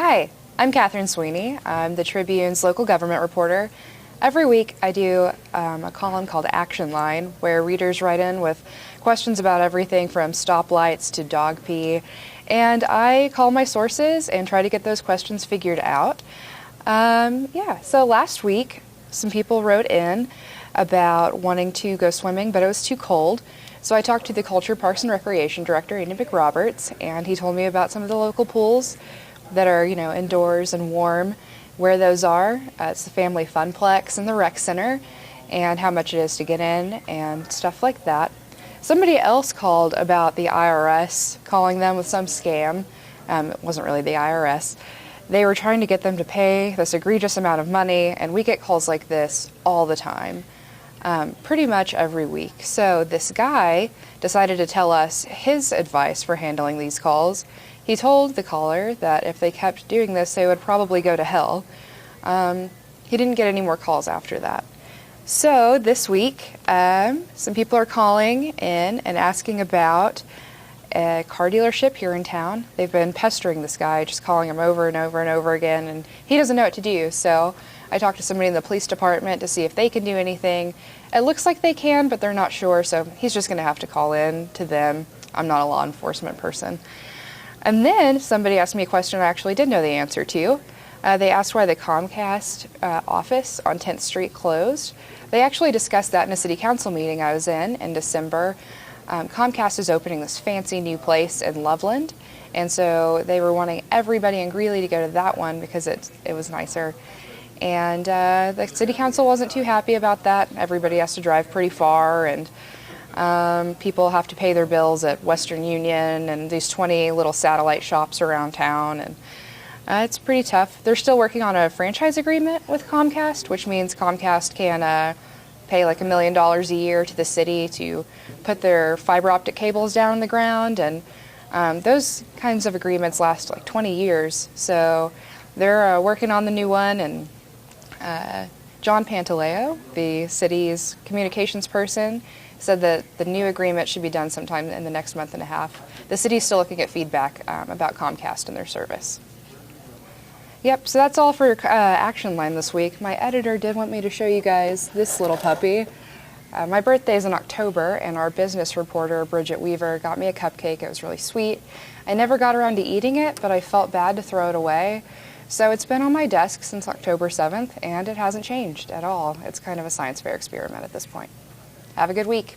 Hi, I'm Catherine Sweeney. I'm the Tribune's local government reporter. Every week I do a column called Action Line where readers write in with questions about everything from stoplights to dog pee, and I call my sources and try to get those questions figured out. So last week some people wrote in about wanting to go swimming, but it was too cold. So I talked to the Culture, Parks, and Recreation Director, Andy McRoberts, and he told me about some of the local pools that are, indoors and warm, where those are. It's the Family Funplex and the Rec Center, and how much it is to get in and stuff like that. Somebody else called about the IRS calling them with some scam. It wasn't really the IRS. They were trying to get them to pay this egregious amount of money, and we get calls like this all the time. Pretty much every week. So this guy decided to tell us his advice for handling these calls. He told the caller that if they kept doing this, they would probably go to hell. He didn't get any more calls after that. So this week, some people are calling in and asking about a car dealership here in town. They've been pestering this guy, just calling him over and over and over again, and he doesn't know what to do. So I talked to somebody in the police department to see if they can do anything. It looks like they can, but they're not sure, so he's just going to have to call in to them. I'm not a law enforcement person. And then somebody asked me a question I actually did know the answer to. They asked why the Comcast office on 10th Street closed. They actually discussed that in a city council meeting I was in December. Comcast is opening this fancy new place in Loveland, and so they were wanting everybody in Greeley to go to that one because it was nicer. And the city council wasn't too happy about that. Everybody has to drive pretty far, and people have to pay their bills at Western Union and these 20 little satellite shops around town, and it's pretty tough. They're still working on a franchise agreement with Comcast, which means Comcast can pay like $1 million a year to the city to put their fiber optic cables down in the ground, and those kinds of agreements last like 20 years. So they're working on the new one, and John Pantaleo, the city's communications person, said that the new agreement should be done sometime in the next month and a half. The city's still looking at feedback about Comcast and their service. Yep, so that's all for Action Line this week. My editor did want me to show you guys this little puppy. My birthday is in October, and our business reporter, Bridget Weaver, got me a cupcake. It was really sweet. I never got around to eating it, but I felt bad to throw it away. So it's been on my desk since October 7th, and it hasn't changed at all. It's kind of a science fair experiment at this point. Have a good week.